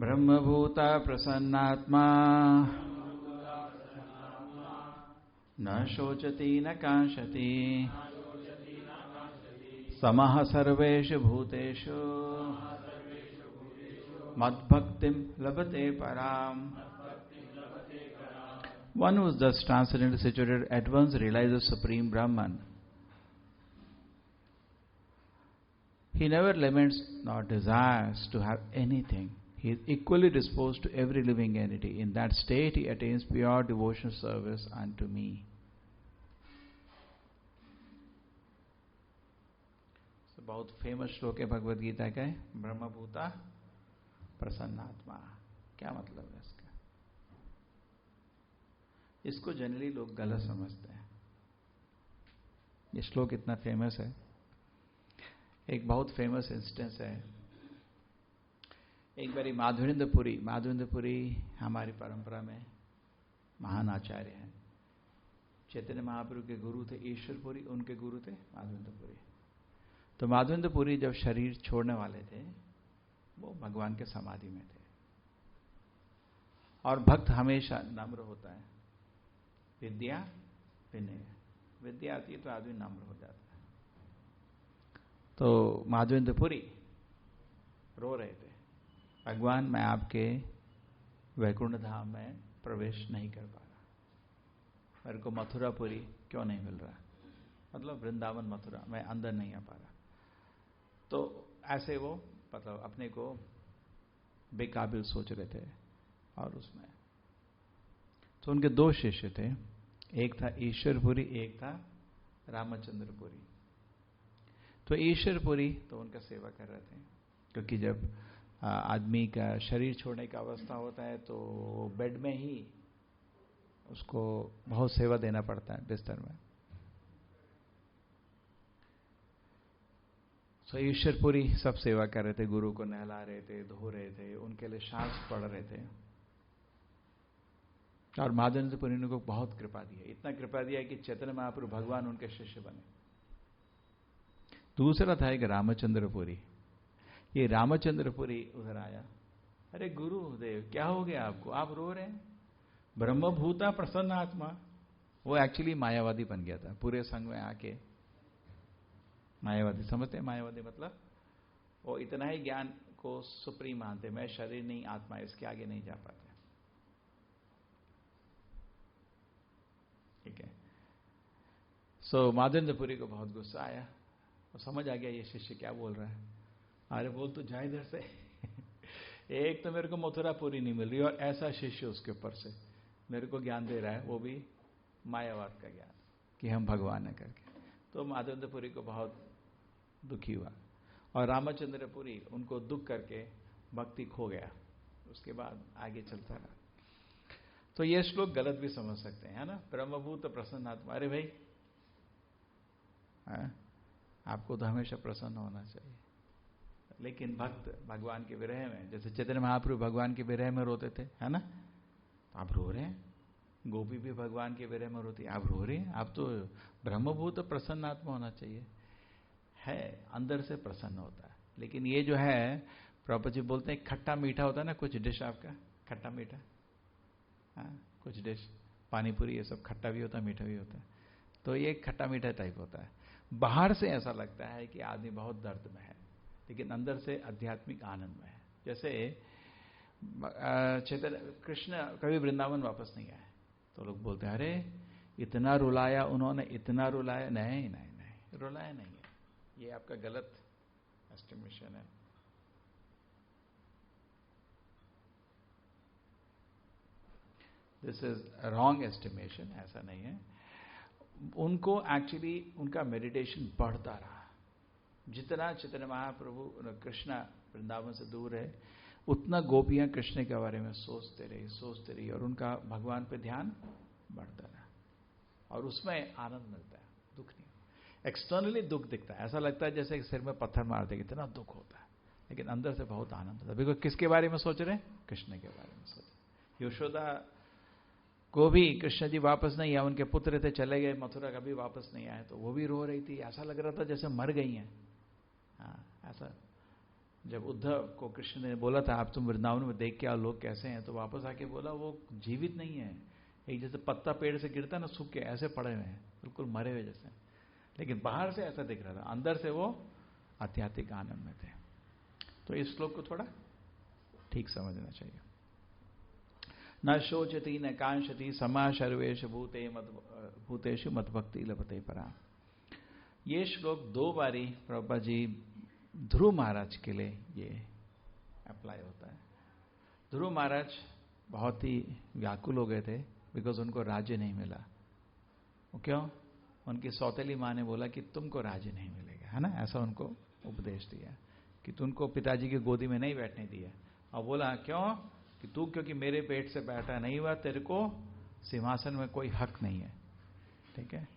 ब्रह्मभूता प्रसन्नात्मा न शोचति न कांक्षति समः सर्वेषु भूतेषु मद्भक्तिं लभते पराम. One who is thus transcendently situated at once realizes Supreme Brahman. He never laments nor desires to have anything. He is equally disposed to every living entity. In that state, he attains pure devotional service unto me. So, बहुत famous श्लोक है भगवद गीता का है, ब्रह्मभूता प्रसन्नात्मा. क्या मतलब है इसका? इसको जनरली लोग गलत समझते हैं. ये श्लोक इतना फेमस है. एक बहुत फेमस इंस्टेंस है. एक बारी माधवेंद्रपुरी हमारी परंपरा में महान आचार्य हैं. चैतन्य महाप्रभु के गुरु थे ईश्वरपुरी, उनके गुरु थे माधवेंद्रपुरी. तो माधवेंद्रपुरी जब शरीर छोड़ने वाले थे, वो भगवान के समाधि में थे. और भक्त हमेशा नम्र होता है. विद्या विनय, विद्या आती है तो आदमी नम्र हो जाता है. तो माधवेंद्रपुरी रो रहे थे, भगवान मैं आपके वैकुंठ धाम में प्रवेश नहीं कर पा रहा, मेरे को मथुरापुरी क्यों नहीं मिल रहा, मतलब वृंदावन मथुरा मैं अंदर नहीं आ पा रहा. तो ऐसे वो मतलब अपने को बेकाबिल सोच रहे थे. और उसमें तो उनके दो शिष्य थे, एक था ईश्वरपुरी, एक था रामचंद्रपुरी. तो ईश्वरपुरी तो उनका सेवा कर रहे थे, क्योंकि जब आदमी का शरीर छोड़ने का अवस्था होता है तो बेड में ही उसको बहुत सेवा देना पड़ता है बिस्तर में. तो ईश्वरपुरी सब सेवा कर रहे थे, गुरु को नहला रहे थे, धो रहे थे, उनके लिए शास्त्र पढ़ रहे थे. और माधवेंद्रपुरी ने को बहुत कृपा दी है, इतना कृपा दिया कि चैतन्य महाप्रभु भगवान उनके शिष्य बने. दूसरा था एक रामचंद्रपुरी. ये रामचंद्रपुरी उधर आया, अरे गुरुदेव क्या हो गया आपको, आप रो रहे हैं. ब्रह्मभूता प्रसन्न आत्मा, वो एक्चुअली मायावादी बन गया था. पूरे संघ में आके मायावादी समझते हैं. मायावादी मतलब वो इतना ही ज्ञान को सुप्रीम मानते, मैं शरीर नहीं आत्मा, इसके आगे नहीं जा पाते. ठीक है. सो माधवेंद्रपुरी को बहुत गुस्सा आया, और समझ आ गया ये शिष्य क्या बोल रहा है. अरे बोल तो जाए इधर से. एक तो मेरे को मथुरापुरी नहीं मिल रही, और ऐसा शिष्य उसके ऊपर से मेरे को ज्ञान दे रहा है, वो भी मायावाद का ज्ञान कि हम भगवान है करके. तो माधवेंद्रपुरी को बहुत दुखी हुआ, और रामचंद्रपुरी उनको दुख करके भक्ति खो गया. उसके बाद आगे चलता रहा. तो ये श्लोक गलत भी समझ सकते हैं, है ना. ब्रह्मभूत प्रसन्नात्मा, अरे भाई आपको तो हमेशा प्रसन्न होना चाहिए. लेकिन भक्त भगवान के विरह में, जैसे चैतन्य महाप्रभु भगवान के विरह में रोते थे, है ना. आप रो रहे हैं. गोपी भी भगवान के विरह में रोती, आप रो रहे हैं. आप तो ब्रह्मभूत प्रसन्नात्मा होना चाहिए. है अंदर से प्रसन्न होता है. लेकिन ये जो है प्रभुपाद जी बोलते हैं खट्टा मीठा होता है ना, कुछ डिश आपका खट्टा मीठा, हाँ कुछ डिश पानीपुरी ये सब खट्टा भी होता है मीठा भी होता है. तो ये खट्टा मीठा टाइप होता है. बाहर से ऐसा लगता है कि आदमी बहुत दर्द में है, लेकिन अंदर से आध्यात्मिक आनंद में है. जैसे चैतन्य कृष्ण कभी वृंदावन वापस नहीं आए, तो लोग बोलते हैं अरे इतना रुलाया उन्होंने, इतना रुलाया. नहीं नहीं नहीं, रुलाया नहीं है. ये आपका गलत एस्टिमेशन है. This is wrong estimation. ऐसा नहीं है. उनको एक्चुअली उनका मेडिटेशन बढ़ता रहा. जितना चैतन्य महाप्रभु कृष्ण वृंदावन से दूर है, उतना गोपियां कृष्ण के बारे में सोचते रही, और उनका भगवान पे ध्यान बढ़ता रहा. और उसमें आनंद मिलता है, दुख नहीं. एक्सटर्नली दुख दिखता है, ऐसा लगता है जैसे सिर में पत्थर मार दे, इतना दुख होता है, लेकिन अंदर से बहुत आनंद होता है. बिकॉज किसके बारे में सोच रहे हैं, कृष्ण के बारे में सोच रहे. यशोदा को भी कृष्ण जी वापस नहीं आए, उनके पुत्र थे चले गए मथुरा, कभी वापस नहीं आए, तो वो भी रो रही थी. ऐसा लग रहा था जैसे मर गई हैं. हाँ ऐसा. जब उद्धव को कृष्ण ने बोला था आप तुम वृंदावन में देख के आओ लोग कैसे हैं, तो वापस आके बोला वो जीवित नहीं है, एक जैसे पत्ता पेड़ से गिरता ना सूख के ऐसे पड़े हुए हैं, बिल्कुल मरे हुए जैसे। लेकिन बाहर से ऐसा दिख रहा था, अंदर से वो आध्यात्मिक आनंद में थे। तो इस श्लोक को थोड़ा ठीक समझना चाहिए। न शोचती न कांक्षति समा सर्वेश भूतेषु मद्भक्ति लभते परा। ये श्लोक 2 बारी प्रभुपाद जी ध्रुव महाराज के लिए ये अप्लाई होता है। ध्रुव महाराज बहुत ही व्याकुल हो गए थे, बिकॉज उनको राज्य नहीं मिला। वो क्यों? उनकी सौतेली माँ ने बोला कि तुमको राज्य नहीं मिलेगा, है ना, ऐसा उनको उपदेश दिया कि तुमको पिताजी की गोदी में नहीं बैठने दिया। और बोला क्यों? कि तू क्योंकि मेरे पेट से बैठा नहीं हुआ, तेरे को सिंहासन में कोई हक नहीं है। ठीक है,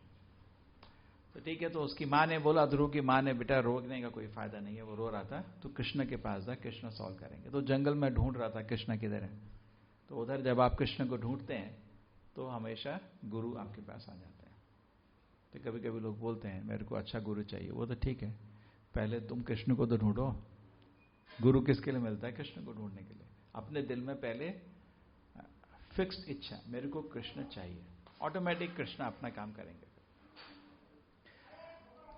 तो ठीक है। तो उसकी माँ ने बोला, ध्रुव की माँ ने, बेटा रोकने का कोई फायदा नहीं है, वो रो रहा था, तो कृष्ण के पास जा, कृष्ण सॉल्व करेंगे। तो जंगल में ढूंढ रहा था कृष्ण किधर है। तो उधर जब आप कृष्ण को ढूंढते हैं तो हमेशा गुरु आपके पास आ जाते हैं। तो कभी कभी लोग बोलते हैं मेरे को अच्छा गुरु चाहिए, वो तो ठीक है, पहले तुम कृष्ण को तो ढूंढो। गुरु किसके लिए मिलता है? कृष्ण को ढूंढने के लिए। अपने दिल में पहले फिक्स्ड इच्छा, मेरे को कृष्ण चाहिए, ऑटोमेटिक कृष्ण अपना काम करेंगे।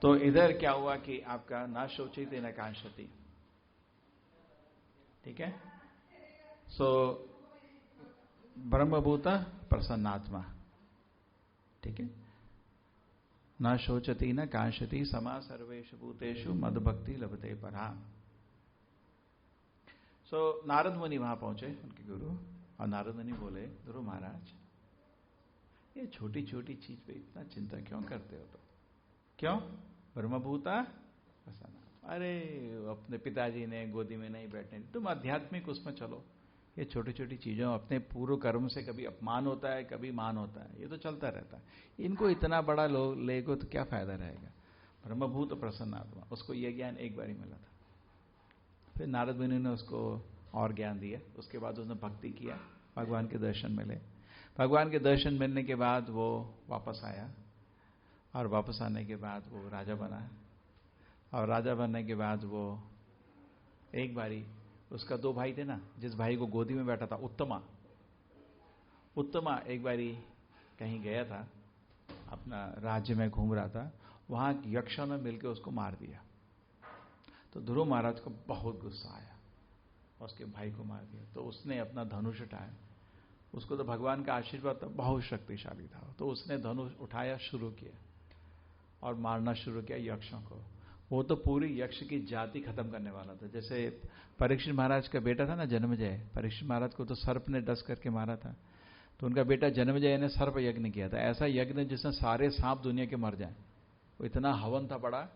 तो इधर क्या हुआ कि आपका ना शोचिते न कांक्षति, ठीक है। सो ब्रह्मभूता प्रसन्नात्मा, ठीक है। न शोचती न कांक्षति समा सर्वेषु भूतेषु मद्भक्ति लभते परा। सो नारद मुनि वहां पहुंचे, उनके गुरु, और नारद मुनि बोले, ध्रुव महाराज ये छोटी छोटी चीज पे इतना चिंता क्यों करते हो? तो क्यों? ब्रह्मभूता प्रसन्नात्मा, अरे अपने पिताजी ने गोदी में नहीं बैठने, तुम आध्यात्मिक उसमें चलो। ये छोटी छोटी चीजों, अपने पूर्व कर्म से कभी अपमान होता है, कभी मान होता है, ये तो चलता रहता है। इनको इतना बड़ा ले को तो क्या फायदा रहेगा? ब्रह्मभूत प्रसन्नात्मा, उसको यह ज्ञान एक बार ही मिला था। फिर नारद मुनि ने उसको और ज्ञान दिया, उसके बाद उसने भक्ति किया, भगवान के दर्शन मिले। भगवान के दर्शन मिलने के बाद वो वापस आया, और वापस आने के बाद वो राजा बना, और राजा बनने के बाद वो एक बारी, उसका 2 भाई थे ना, जिस भाई को गोदी में बैठा था उत्तमा एक बारी कहीं गया था, अपना राज्य में घूम रहा था, वहां यक्षों ने मिलकर उसको मार दिया। तो ध्रुव महाराज को बहुत गुस्सा आया, उसके भाई को मार दिया। तो उसने अपना धनुष उठाया, उसको तो भगवान का आशीर्वाद था, बहुत शक्तिशाली था, तो उसने धनुष उठाया, शुरू किया और मारना शुरू किया यक्षों को। वो तो पूरी यक्ष की जाति खत्म करने वाला था। जैसे परीक्षित महाराज का बेटा था ना जन्मजय, परीक्षित महाराज को तो सर्प ने डस करके मारा था, तो उनका बेटा जन्मजय ने सर्प यज्ञ किया था, ऐसा यज्ञ जिसमें सारे सांप दुनिया के मर जाए। वो इतना हवन था बड़ा,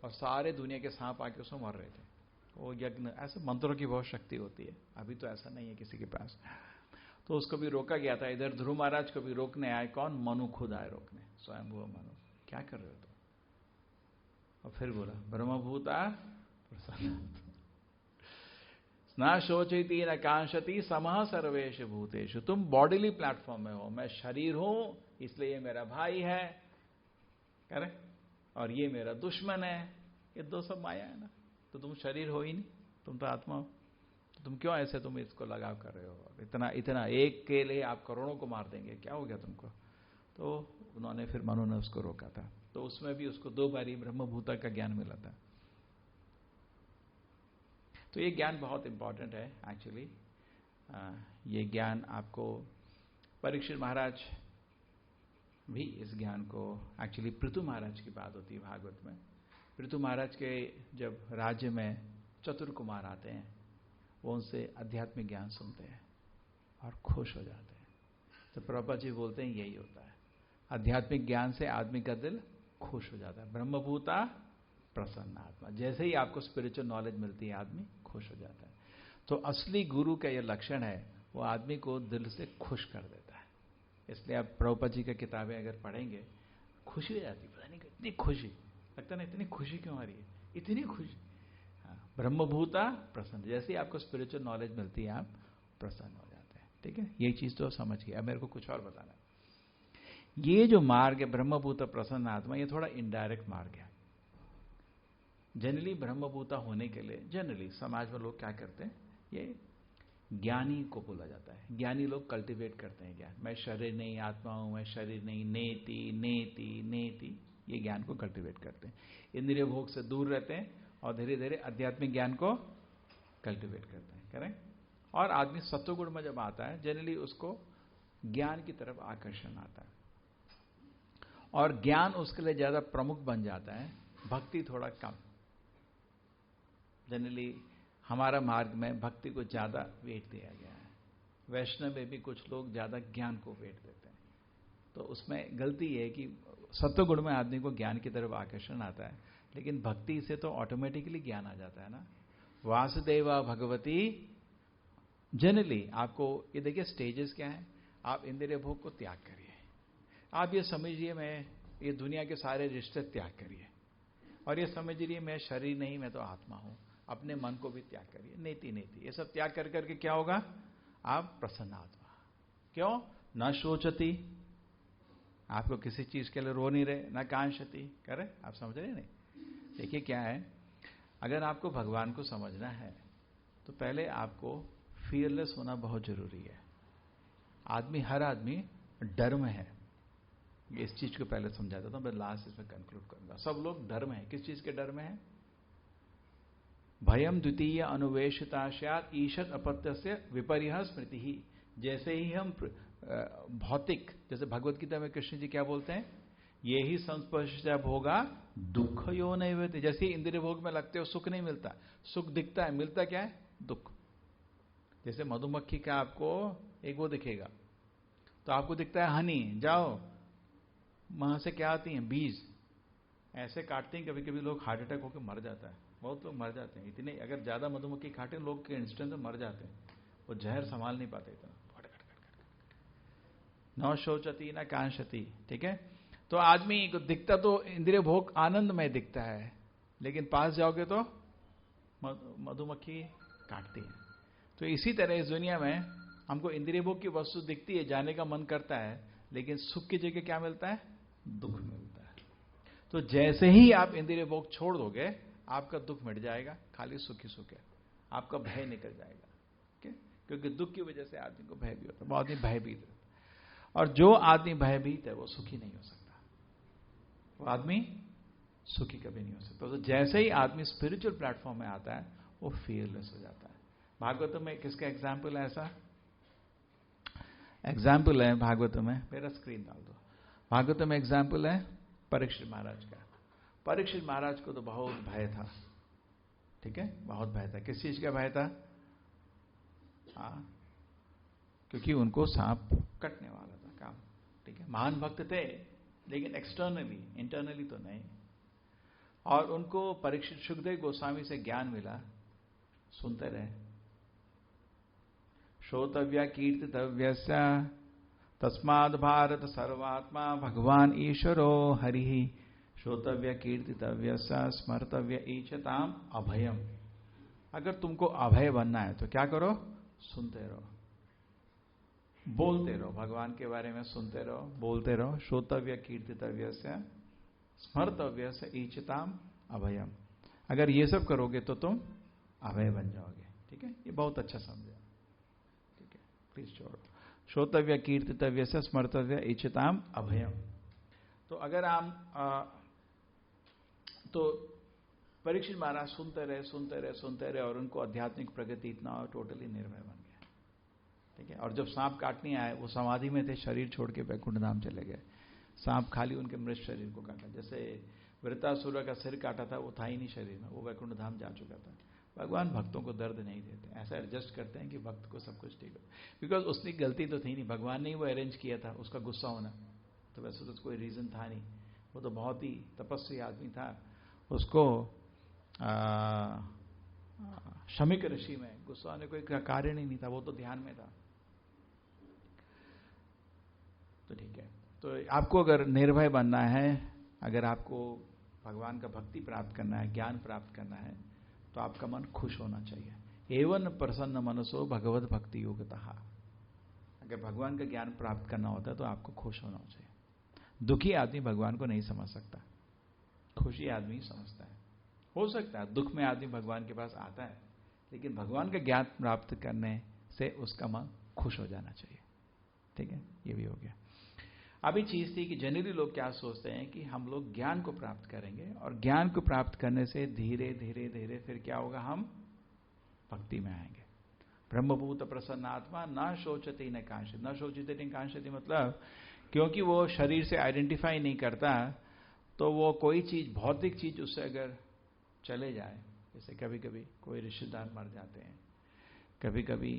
और सारे दुनिया के सांप आके उसमें मर रहे थे। वो यज्ञ, ऐसे मंत्रों की बहुत शक्ति होती है, अभी तो ऐसा नहीं है किसी के पास। तो उसको भी रोका गया था। इधर ध्रुव महाराज को भी रोकने आए, कौन? मनु खुद आए रोकने, स्वयंभुव मनु, क्या कर रहे हो तुम? और फिर बोला, ब्रह्मभूता प्रसन्न न शोचती न कांक्षति समः सर्वेषु भूतेषु। तुम बॉडीली प्लेटफॉर्म में हो, मैं शरीर हूं, इसलिए ये मेरा भाई है, करेक्ट, और ये मेरा दुश्मन है। ये 2 सब माया है ना, तो तुम शरीर हो ही नहीं, तुम तो आत्मा हो। तो तुम क्यों ऐसे तुम इसको लगाव कर रहे हो? इतना इतना एक के लिए आप करोड़ों को मार देंगे, क्या हो गया तुमको? तो उन्होंने फिर मनु ने उसको रोका था। तो उसमें भी उसको 2 बारी ब्रह्मभूता का ज्ञान मिला था। तो ये ज्ञान बहुत इंपॉर्टेंट है एक्चुअली। ये ज्ञान आपको, परीक्षित महाराज भी इस ज्ञान को, एक्चुअली पृथु महाराज की बात होती है भागवत में। पृथु महाराज के जब राज्य में चतुर कुमार आते हैं, वो उनसे आध्यात्मिक ज्ञान सुनते हैं और खुश हो जाते हैं। तो प्रभुपाद जी बोलते हैं यही होता है, आध्यात्मिक ज्ञान से आदमी का दिल खुश हो जाता है। ब्रह्मभूता प्रसन्नात्मा, जैसे ही आपको स्पिरिचुअल नॉलेज मिलती है आदमी खुश हो जाता है। तो असली गुरु का यह लक्षण है, वो आदमी को दिल से खुश कर देता है। इसलिए आप प्रभुपाद जी की किताबें अगर पढ़ेंगे, खुशी हो जाती, पता नहीं इतनी खुशी लगता ना, इतनी खुशी क्यों आ रही है, इतनी खुशी। ब्रह्मभूता प्रसन्न, जैसे ही आपको स्पिरिचुअल नॉलेज मिलती है आप प्रसन्न हो जाते हैं। ठीक है, ये चीज तो समझ गए। अब मेरे को कुछ और बताना है। ये जो मार्ग है ब्रह्मभूत प्रसन्न आत्मा, ये थोड़ा इनडायरेक्ट मार्ग है। जनरली ब्रह्मभूता होने के लिए जनरली समाज में लोग क्या करते हैं, ये ज्ञानी को बोला जाता है। ज्ञानी लोग कल्टीवेट करते हैं ज्ञान। मैं शरीर नहीं आत्मा हूं, मैं शरीर नहीं, नेति नेति नेति, ये ज्ञान को कल्टीवेट करते हैं। इंद्रिय भोग से दूर रहते हैं और धीरे धीरे आध्यात्मिक ज्ञान को कल्टीवेट करते हैं। करेक्ट। और आदमी सत्वगुण में जब आता है जनरली उसको ज्ञान की तरफ आकर्षण आता है और ज्ञान उसके लिए ज्यादा प्रमुख बन जाता है, भक्ति थोड़ा कम। जनरली हमारा मार्ग में भक्ति को ज्यादा वेट दिया गया है। वैष्णव में भी कुछ लोग ज्यादा ज्ञान को वेट देते हैं, तो उसमें गलती है कि सत्वगुण में आदमी को ज्ञान की तरफ आकर्षण आता है, लेकिन भक्ति से तो ऑटोमेटिकली ज्ञान आ जाता है ना। वासुदेवा भगवती, जनरली आपको ये देखिए स्टेजेस क्या है। आप इंद्रिय भोग को त्याग करिए, आप ये समझिए मैं ये दुनिया के सारे रिश्ते त्याग करिए और ये समझिए मैं शरीर नहीं, मैं तो आत्मा हूं। अपने मन को भी त्याग करिए, नेति नेति, ये सब त्याग कर करके क्या होगा, आप प्रसन्न आत्मा। क्यों? न शोचती, आपको किसी चीज के लिए रो नहीं रहे, न कांक्षति करे। आप समझ रहे नहीं। देखिए क्या है, अगर आपको भगवान को समझना है तो पहले आपको फियरलेस होना बहुत जरूरी है। हर आदमी डर में है। इस चीज को पहले समझाता था, मैं लास्ट इसमें कंक्लूड करूंगा। सब लोग डर में है। किस चीज के डर में है? भयम द्वितीय अनुवेशिता स्यात् ईशत अपत्यस्य विपर्यः स्मृति ही। जैसे ही हम भौतिक, जैसे भगवत गीता में कृष्ण जी क्या बोलते हैं, ये ही संस्पर्श भोगा दुख यो नैवेद्य। जैसे ही इंद्रिय भोग में लगते हो सुख नहीं मिलता, सुख दिखता है, मिलता क्या है, दुख। जैसे मधुमक्खी का आपको एक वो दिखेगा तो आपको दिखता है हनी, जाओ वहां से क्या आती हैं, बीज ऐसे काटते हैं। कभी कभी लोग हार्ट अटैक होकर मर जाता है, बहुत लोग मर जाते हैं। इतने अगर ज्यादा मधुमक्खी काटे लोग के इंस्टेंट में मर जाते हैं, वो जहर संभाल नहीं पाते इतना। न शोचती न कांक्षति, ठीक है। तो आदमी को दिखता तो इंद्रिय भोग आनंद में दिखता है, लेकिन पास जाओगे तो मधुमक्खी काटती है। तो इसी तरह इस दुनिया में हमको इंद्रिय भोग की वस्तु दिखती है, जाने का मन करता है, लेकिन सुख की जगह क्या मिलता है, दुख मिलता है। तो जैसे ही आप इंद्रिय भोग छोड़ दोगे आपका दुख मिट जाएगा, खाली सुख ही सुख है, आपका भय निकल जाएगा। क्योंकि दुख की वजह से आदमी को भय भी होता है, वो आदमी भयभीत है। और जो आदमी भयभीत है वो सुखी नहीं हो सकता, वो आदमी सुखी कभी नहीं हो सकता। तो जैसे ही आदमी स्पिरिचुअल प्लेटफॉर्म में आता है वो फियरलेस हो जाता है। भागवत में किसका एग्जाम्पल है ऐसा? एग्जाम्पल है भागवत में, मेरा स्क्रीन डाल दो। भागवत में एग्जाम्पल है परीक्षित महाराज का। परीक्षित महाराज को तो बहुत भय था, ठीक है, बहुत भय था। किस चीज का भय था? क्योंकि उनको सांप कटने वाला था काम, ठीक है। महान भक्त थे लेकिन एक्सटर्नली, इंटरनली तो नहीं। और उनको परीक्षित सुखदेव गोस्वामी से ज्ञान मिला, सुनते रहे। श्रोतव्य कीर्तितव्यस्य तस्माद् भारत सर्वात्मा भगवान ईश्वरो हरि। श्रोतव्य कीर्तितव्यस्य स्मर्तव्य ईचताम अभयम। अगर तुमको अभय बनना है तो क्या करो, सुनते रहो, बोलते रहो, भगवान के बारे में सुनते रहो, बोलते रहो। श्रोतव्य कीर्तितव्यस्य स्मर्तव्यस्य ईचताम अभयम। अगर ये सब करोगे तो तुम अभय बन जाओगे, ठीक है। ये बहुत अच्छा समझा, ठीक है, प्लीज छोड़ो। श्रोतव्य कीर्तितव्यस्य स्मर्तव्य ईचताम अभयम। तो अगर हम तो परीक्षित महाराज सुनते रहे, सुनते रहे, सुनते रहे और उनको आध्यात्मिक प्रगति इतना टोटली निर्भय बन गया, ठीक है। और जब सांप काटने आए वो समाधि में थे, शरीर छोड़ के वैकुंठ धाम चले गए। सांप खाली उनके मृत शरीर को काटा, जैसे वृत्तासुर का सिर काटा था, वो था ही नहीं शरीर में, वो वैकुंठ धाम जा चुका था। भगवान भक्तों को दर्द नहीं देते, ऐसा एडजस्ट करते हैं कि भक्त को सब कुछ ठीक हो। बिकॉज उसकी गलती तो थी नहीं, भगवान ने ही वो अरेंज किया था उसका गुस्सा होना, तो वैसे तो कोई रीजन था नहीं। वो तो बहुत ही तपस्वी आदमी था, उसको शमिक ऋषि में गुस्सा होने कोई कारण ही नहीं था, वो तो ध्यान में था। तो ठीक है, तो आपको अगर निर्भय बनना है, अगर आपको भगवान का भक्ति प्राप्त करना है, ज्ञान प्राप्त करना है, तो आपका मन खुश होना चाहिए। एवं प्रसन्न मनसो भगवत भक्ति योगतः। अगर भगवान का ज्ञान प्राप्त करना होता है तो आपको खुश होना चाहिए। दुखी आदमी भगवान को नहीं समझ सकता, खुशी आदमी समझता है। हो सकता है दुख में आदमी भगवान के पास आता है, लेकिन भगवान का ज्ञान प्राप्त करने से उसका मन खुश हो जाना चाहिए। ठीक है, ये भी हो गया। अभी चीज थी कि जनरली लोग क्या सोचते हैं कि हम लोग ज्ञान को प्राप्त करेंगे और ज्ञान को प्राप्त करने से धीरे धीरे धीरे फिर क्या होगा, हम भक्ति में आएंगे। ब्रह्मभूत प्रसन्न आत्मा न शोचती न कांक्षति, न शोचती न कांक्षति मतलब क्योंकि वो शरीर से आइडेंटिफाई नहीं करता, तो वो कोई चीज भौतिक चीज उससे अगर चले जाए, जैसे कभी कभी कोई रिश्तेदार मर जाते हैं, कभी कभी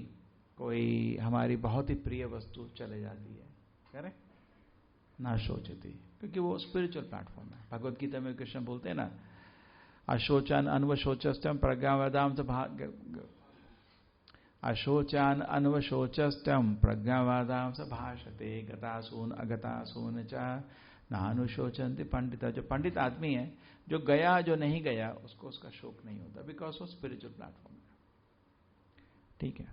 कोई हमारी बहुत ही प्रिय वस्तु चले जाती है, करें ना शोचती, क्योंकि वो स्पिरिचुअल प्लेटफॉर्म है। भगवत गीता में कृष्ण बोलते हैं ना, अशोचन अन्वशोचस्तम प्रज्ञावादाम से अशोचान अन्वशोचस्तम प्रज्ञावादाम से भाषते गतासून अगतासून च नानुशोचन्ति पंडित। जो पंडित आदमी है, जो गया जो नहीं गया, उसको उसका शोक नहीं होता, बिकॉज वो स्पिरिचुअल प्लेटफॉर्म है। ठीक है,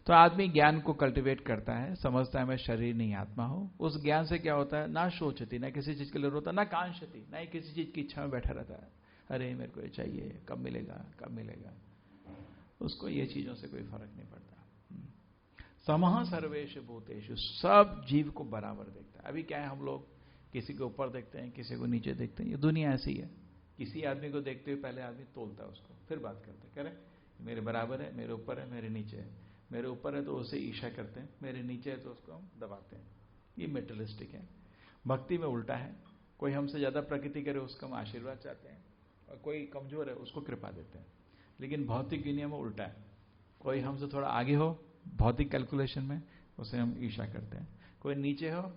तो आदमी ज्ञान को कल्टीवेट करता है, समझता है मैं शरीर नहीं आत्मा हूं। उस ज्ञान से क्या होता है, ना सोचती, ना किसी चीज के लिए रोता, ना कांक्षती, ना ही किसी चीज की इच्छा में बैठा रहता है, अरे मेरे को ये चाहिए, कब मिलेगा कब मिलेगा। उसको ये चीजों से कोई फर्क नहीं पड़ता। समः सर्वेषु भूतेषु, सब जीव को बराबर देखता है। अभी क्या है, हम लोग किसी को ऊपर देखते हैं, किसी को नीचे देखते हैं, ये दुनिया ऐसी है। किसी आदमी को देखते हुए पहले आदमी तोलता है उसको, फिर बात करते हैं, करें मेरे बराबर है, मेरे ऊपर है, मेरे नीचे है। मेरे ऊपर है तो उसे ईर्ष्या करते हैं, मेरे नीचे है तो उसको हम दबाते हैं। ये मेटलिस्टिक है। भक्ति में उल्टा है, कोई हमसे ज्यादा प्रकृति करे उसका हम आशीर्वाद चाहते हैं, और कोई कमजोर है उसको कृपा देते हैं। लेकिन भौतिक दुनिया में उल्टा है, कोई हमसे थोड़ा आगे हो भौतिक कैलकुलेशन में, उसे हम ईर्ष्या करते हैं, कोई नीचे हो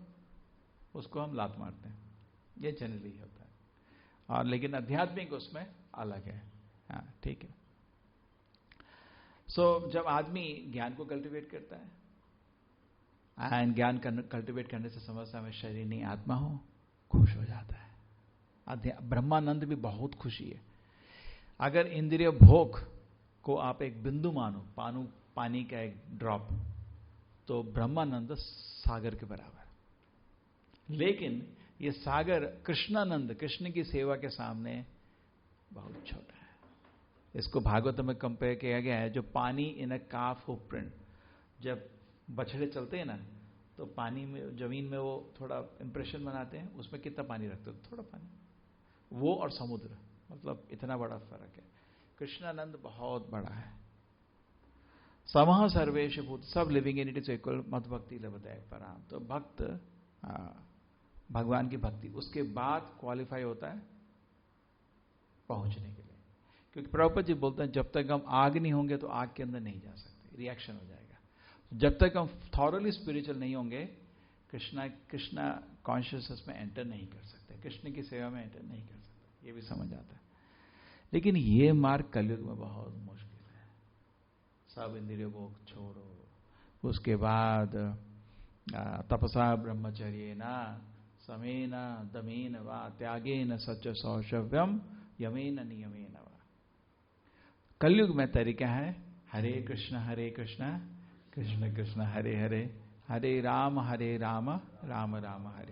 उसको हम लात मारते हैं। ये जनरली होता है, और लेकिन आध्यात्मिक उसमें अलग है। हाँ, ठीक है। जब आदमी ज्ञान को कल्टीवेट करता है, एंड ज्ञान कल्टीवेट करने से समझता है मैं शरीर नहीं आत्मा हूं, खुश हो जाता है। ब्रह्मानंद भी बहुत खुशी है। अगर इंद्रिय भोग को आप एक बिंदु मानो, पानी का एक ड्रॉप, तो ब्रह्मानंद सागर के बराबर। लेकिन ये सागर कृष्णानंद, कृष्ण की सेवा के सामने बहुत छोटा है। इसको भागवत में कंपेयर किया गया है, जो पानी इन अ काफ हुक प्रिंट, जब बछड़े चलते हैं ना, तो पानी में, जमीन में वो थोड़ा इंप्रेशन बनाते हैं, उसमें कितना पानी रखते हैं, थोड़ा पानी। वो और समुद्र, मतलब इतना बड़ा फर्क है। कृष्णानंद बहुत बड़ा है। समः सर्वेश भूत, सब living in it is equal, मत भक्ति लभते पराम। तो भक्त भगवान की भक्ति, उसके बाद क्वालिफाई होता है पहुंचने के लिए। क्योंकि प्रभुपाद जी बोलते हैं जब तक हम आग नहीं होंगे तो आग के अंदर नहीं जा सकते, रिएक्शन हो जाएगा। जब तक हम थॉरली स्पिरिचुअल नहीं होंगे, कृष्णा कॉन्शियसनेस में एंटर नहीं कर सकते, कृष्ण की सेवा में एंटर नहीं कर सकते। ये भी समझ आता है। लेकिन ये मार्ग कलयुग में बहुत मुश्किल है। सब इंद्रिय भोग छोड़ो, उसके बाद तपसा ब्रह्मचर्य ना समेन दमेन वा त्यागेन सच सौशव्यम यमेन नियमेन वा। कलयुग में तरीका है हरे कृष्ण कृष्ण कृष्ण हरे हरे, हरे राम राम राम हरे